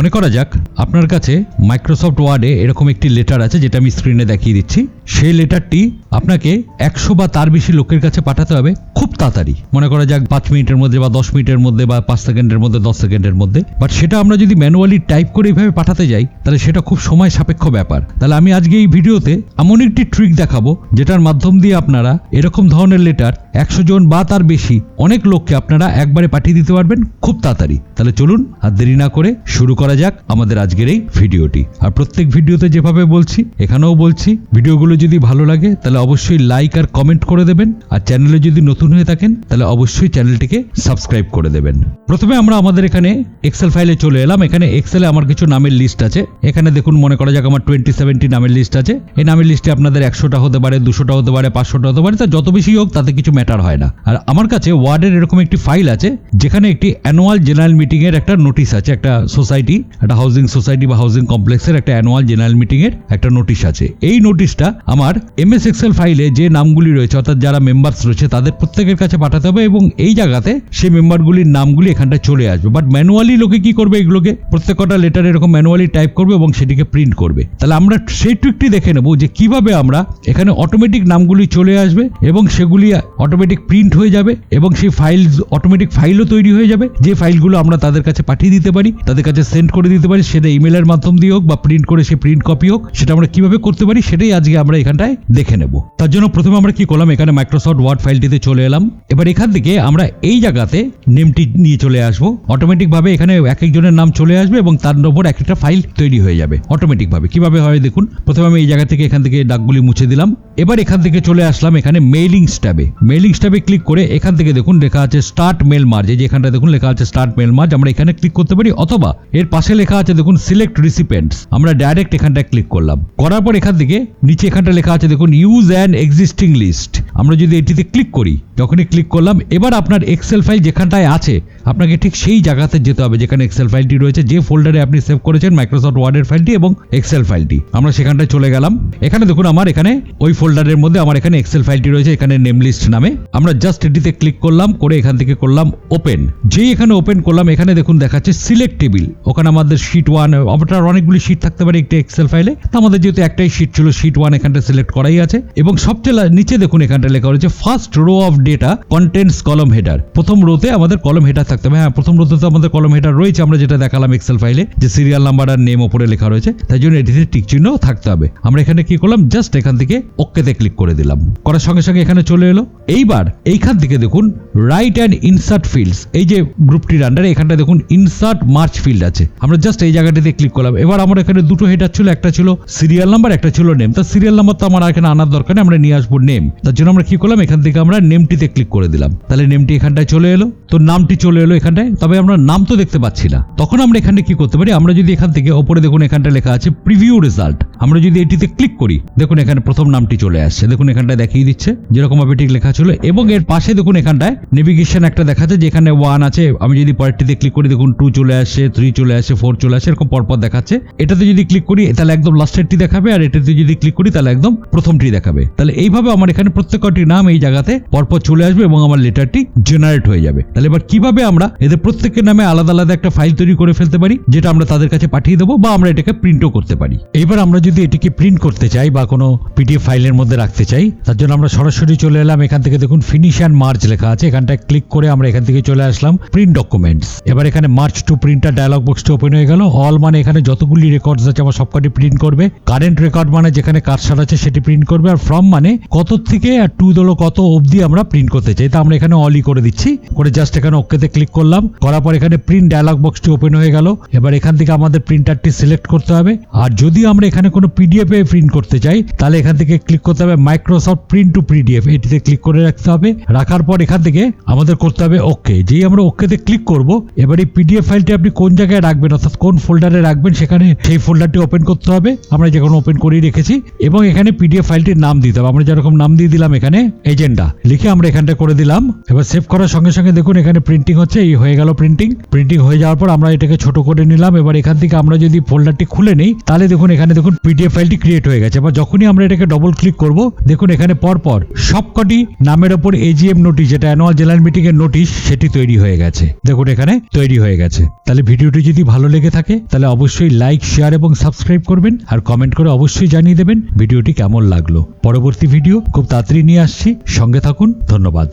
মনে করা যাক আপনার কাছে মাইক্রোসফট ওয়ার্ডে এরকম একটি লেটার আছে যেটা আমি স্ক্রিনে দেখিয়ে দিচ্ছি। সেই লেটারটি আপনাকে 100 বা তার বেশি লোকের কাছে পাঠাতে হবে খুব তাড়াতাড়ি। মনে করা যাক 5 মিনিটের মধ্যে বা 10 মিনিটের মধ্যে বা 5 সেকেন্ডের মধ্যে 10 সেকেন্ডের মধ্যে। বাট সেটা আমরা যদি ম্যানুয়ালি টাইপ করে এইভাবে পাঠাতে যাই তাহলে সেটা খুব সময় সাপেক্ষ ব্যাপার। তাহলে আমি আজকে এই ভিডিওতে এমন একটি ট্রিক দেখাবো যেটার মাধ্যম দিয়ে আপনারা এরকম ধরনের লেটার 100 জন বা তার বেশি অনেক লোককে আপনারা একবারে পাঠিয়ে দিতে পারবেন খুব তাড়াতাড়ি। তাহলে চলুন আর দেরি না করে শুরু করা যাক আমাদের আজকের এই ভিডিওটি। আর প্রত্যেক ভিডিওতে যেভাবে বলছি এখানেও বলছি, ভিডিওগুলো যদি ভালো লাগে তাহলে অবশ্যই লাইক আর কমেন্ট করে দেবেন। আর চ্যানেলে যদি নতুন হয়ে থাকেন তাহলে অবশ্যই চ্যানেলটিকে সাবস্ক্রাইব করে দেবেন। প্রথমে আমরা আমাদের এখানে এক্সেল ফাইলে চলে এলাম। এখানে এক্সেলে আমার কিছু নামের লিস্ট আছে। এখানে দেখুন মনে করা যাক আমার 2070 নামের লিস্ট আছে। এই নামের লিস্টে আপনাদের 100টা হতে পারে, 200টা হতে পারে, 500টা হতে পারে, তা যত বেশি হোক তাতে কিছু ম্যাটার হয় না। আর আমার কাছে ওয়ার্ডের এরকম একটি ফাইল আছে যেখানে একটি অ্যানুয়াল জেনারেল মিটিং এর একটা নোটিশ আছে। একটা সোসাইটি, একটা হাউজিং সোসাইটি বা হাউজিং কমপ্লেক্সের একটা অ্যানুয়াল জেনারেল মিটিং এর একটা নোটিশ আছে। এই নোটিশটা আমার এমএস এক্সেল ফাইলে যে নামগুলি রয়েছে অর্থাৎ যারা মেম্বার্স রয়েছে তাদের প্রত্যেকের কাছে পাঠাতে হবে এবং এই জায়গাতে সেই মেম্বারগুলির নামগুলি এখানটায় চলে আসবে। বাট ম্যানুয়ালি লোকে কি করবে, এগুলোকে প্রত্যেকটা লেটার এরকম ম্যানুয়ালি টাইপ করবে এবং সেটিকে প্রিন্ট করবে। তাহলে আমরা সেই ট্রিকটি দেখে নেব যে কিভাবে আমরা এখানে অটোমেটিক নামগুলি চলে আসবে এবং সেগুলি অটোমেটিক প্রিন্ট হয়ে যাবে এবং সেই ফাইল অটোমেটিক ফাইলও তৈরি হয়ে যাবে। যে ফাইলগুলো আমরা তাদের কাছে পাঠিয়ে দিতে পারি, তাদের কাছে সেন্ড করে দিতে পারি, সেটা ইমেলের মাধ্যম দিয়ে হোক বা প্রিন্ট করে সে প্রিন্ট কপি হোক, সেটা আমরা কিভাবে করতে পারি সেটাই আজকে আমরা এখানটায় দেখে নেব। তার জন্য প্রথমে আমরা কি করলাম, এখানে মাইক্রোসফট ওয়ার্ড ফাইলটিতে চলে এলাম। এবার এখান থেকে আমরা এই জায়গাতে নেমটি নিয়ে চলে আসবো। অটোমেটিক ভাবে এখানে এক একজনের নাম চলে আসবে এবং তার উপর এক একটা ফাইল তৈরি হয়ে যাবে অটোমেটিক ভাবে। কিভাবে হয় দেখুন, প্রথমে আমি এই জায়গা থেকে এখান থেকে ডাকগুলি মুছে দিলাম। এবার এখান থেকে চলে আসলাম এখানে মেইলিংস ট্যাবে। মেইলিংস ট্যাবে ক্লিক করে এখান থেকে দেখুন লেখা আছে স্টার্ট মেল মার্জ। এই যে এখানটা দেখুন লেখা আছে স্টার্ট মেল মার্জ, আমরা এখানে ক্লিক করতে পারি অথবা এর পাশে লেখা আছে দেখুন সিলেক্ট রিসিপিয়েন্টস, আমরা ডাইরেক্ট এখানটায় ক্লিক করলাম। করার পর এখান থেকে নিচে এখানটা লেখা আছে দেখুন ইউজ অ্যান এক্সিস্টিং লিস্ট, আমরা যদি এটিতে ক্লিক করি, যখনই ক্লিক করলাম এবার আপনার এক্সেল ফাইল যেখানটায় আছে আপনাকে ঠিক সেই জায়গাতে যেতে হবে যেখানে এক্সেল ফাইলটি রয়েছে, যে ফোল্ডারে আপনি সেভ করেছেন মাইক্রোসফট ওয়ার্ডের ফাইলটি এবং এক্সেল ফাইলটি। আমরা সেখানটায় চলে গেলাম। এখানে দেখুন আমার এখানে ওই ফোল্ডারের মধ্যে আমার এখানে এক্সেল ফাইলটি রয়েছে, এখানে নেম লিস্ট নামে। আমরা জাস্ট এটিতে ক্লিক করলাম, করে এখান থেকে করলাম ওপেন। যেই এখানে ওপেন করলাম এখানে দেখুন দেখাচ্ছে সিলেক্ট টেবিল। ওখানে আমাদের শিট 1, আপনার অনেকগুলি শিট থাকতে পারে একটি এক্সেল ফাইলে, তো আমাদের যেহেতু একটাই শিট ছিল শিট 1 এখানটা সিলেক্ট করাই আছে। এবং সবচেয়ে নিচে দেখুন এখানটা লেখা রয়েছে first row of data contents কলম হেডার। প্রথম রোতে আমাদের কলম হেডার থাকতে হবে। হ্যাঁ, প্রথম রোতে তো আমাদের কলম হেডার রয়েছে, আমরা যেটা দেখালাম এক্সেল ফাইলে যে সিরিয়াল নাম্বার আর নেম উপরে লেখা রয়েছে, তাই জন্য এটিতে টিক চিহ্ন থাকতে হবে। আমরা এখানে কি করলাম, জাস্ট এখান থেকে ওকেতে ক্লিক করে দিলাম। করার সঙ্গে সঙ্গে এখানে চলে এলো। এইবার এইখান থেকে দেখুন রাইট অ্যান্ড ইনসার্ট ফিল্ডস, এই যে গ্রুপটির আন্ডারে এখানটা দেখুন ইনসার্ট মার্চ ফিল্ড আছে, আমরা জাস্ট এই জায়গাটিতে ক্লিক করলাম। এবার আমার এখানে দুটো হেডার ছিল, একটা ছিল সিরিয়াল নাম্বার, একটা ছিল নেম। তার সিরিয়াল নাম্বার তো আমার এখানে আনার দরকার নেই, আমরা নিয়ে আসবো নেম। তার জন্য আমরা কি করলাম, এখান থেকে আমরা নেমটিতে ক্লিক করে দিলাম। তাহলে নেমটি এখানটায় চলে এলো, তো নামটি চলে এলো এখানটায়, তবে আমরা নাম তো দেখতে পাচ্ছি না। তখন আমরা এখানে কি করতে পারি, আমরা যদি এখান থেকে ওপরে দেখুন এখানটা লেখা আছে প্রিভিউ রেজাল্ট, আমরা যদি এটিতে ক্লিক করি দেখুন এখানে প্রথম নামটি চলে আসছে। দেখুন এখানটায় দেখিয়ে দিচ্ছে যেরকম ভাবে ঠিক লেখা ছিল এবং এর পাশে দেখুন এখানটায় নেভিগেশন একটা দেখাচ্ছে যেখানে 1 আছে। আমি যদি পরেরটিতে ক্লিক করি দেখুন 2 চলে আসছে, 3 চলে আসছে, 4 চলে আসছে, এরকম পরপর দেখাচ্ছে। এটাতে যদি ক্লিক করি তাহলে একদম লাস্টেরটি দেখাবে, আর এটাতে যদি ক্লিক করি তাহলে একদম প্রথমটি দেখাবে। তাহলে এইভাবে আমার এখানে প্রত্যেকটি নাম এই জায়গাতে পরপর চলে আসবে এবং আমার লেটারটি জেনারেট হয়ে যাবে। তাহলে এবার কিভাবে আমরা এদের প্রত্যেকের নামে আলাদা আলাদা একটা ফাইল তৈরি করে ফেলতে পারি যেটা আমরা তাদের কাছে পাঠিয়ে দেবো বা আমরা এটাকে প্রিন্টও করতে পারি। এবার আমরা যদি এটিকে প্রিন্ট করতে চাই বা কোনো পিডিএফ ফাইলের মধ্যে রাখতে চাই, তার জন্য আমরা সরাসরি চলে এলাম। এখান থেকে দেখুন ফিনিশ অ্যান্ড মার্জ লেখা আছে, এখানটায় ক্লিক করে আমরা এখান থেকে চলে আসলাম প্রিন্ট ডকুমেন্টস। এবার এখানে মার্চ টু প্রিন্টার ডায়লগ বক্সটি ওপেন হয়ে গেল। অল মানে এখানে যতগুলি রেকর্ডস আছে আমার সবকটি প্রিন্ট করবে। কারেন্ট রেকর্ড মানে যেখানে কারসার আছে সেটি প্রিন্ট করবে। আর ফ্রম মানে কত থেকে আর টু দলো কত অবধি আমরা প্রিন্ট করতে চাই, তা আমরা এখানে অলই করে দিচ্ছি। করে জাস্ট এখানে ওকেতে ক্লিক করলাম। করার পর এখানে প্রিন্ট ডায়লগ বক্সটি ওপেন হয়ে গেল। এবার এখান থেকে আমাদের প্রিন্টারটি সিলেক্ট করতে হবে। আর যদি আমরা এখানে কোনো পিডিএফ এ প্রিন্ট করতে চাই তাহলে এখান থেকে ক্লিক করতে হবে মাইক্রোসফট প্রিন্ট টু পিডিএফ, এটিতে ক্লিক করে রাখতে হবে। রাখার পর এখান থেকে আমাদের করতে হবে ওকে। যেই আমরা ওকেতে ক্লিক করব এবার এই পিডিএফ ফাইলটি আপনি কোন জায়গায় রাখবেন অর্থাৎ কোন ফোল্ডারে রাখবেন সেখানে সেই ফোল্ডারটি ওপেন করতে হবে। আমরা যেখানে ওপেন করেই রেখেছি এবং এখানে পিডিএফ ফাইলটির নাম দিতে হবে। আমরা যেরকম নাম দিয়ে দিলাম এখানে এজেন্ডা লিখে আমরা এখানটা করে দিলাম। এবার সেভ করার সঙ্গে সঙ্গে দেখুন এখানে প্রিন্টিং হচ্ছে, এই হয়ে গেল প্রিন্টিং হয়ে যাওয়ার পর আমরা এটাকে ছোট করে নিলাম। এবার এখান থেকে আমরা যদি ফোল্ডারটি খুলে নেই তাহলে দেখুন এখানে দেখুন পিডিএফ ফাইলটি ক্রিয়েট হয়ে গেছে। এবার যখনই আমরা এটাকে ডবল ক্লিক করব দেখুন এখানে পরপর সবকটি নামের ওপর এজিএম নোটিশ, যেটা অ্যানুয়াল জেনারেল মিটিং এর নোটিশ, সেটি তৈরি হয়ে গেছে। দেখুন এখানে তৈরি হয়ে গেছে। তাহলে ভিডিওটি যদি ভালো লেগে থাকে তাহলে অবশ্যই লাইক, শেয়ার এবং সাবস্ক্রাইব করবেন, আর কমেন্ট করে অবশ্যই জানিয়ে দেবেন ভিডিওটি কেমন লাগলো। পরবর্তী ভিডিও খুব তাড়াতাড়ি নিয়ে আসছি, সঙ্গে থাকুন। ধন্যবাদ।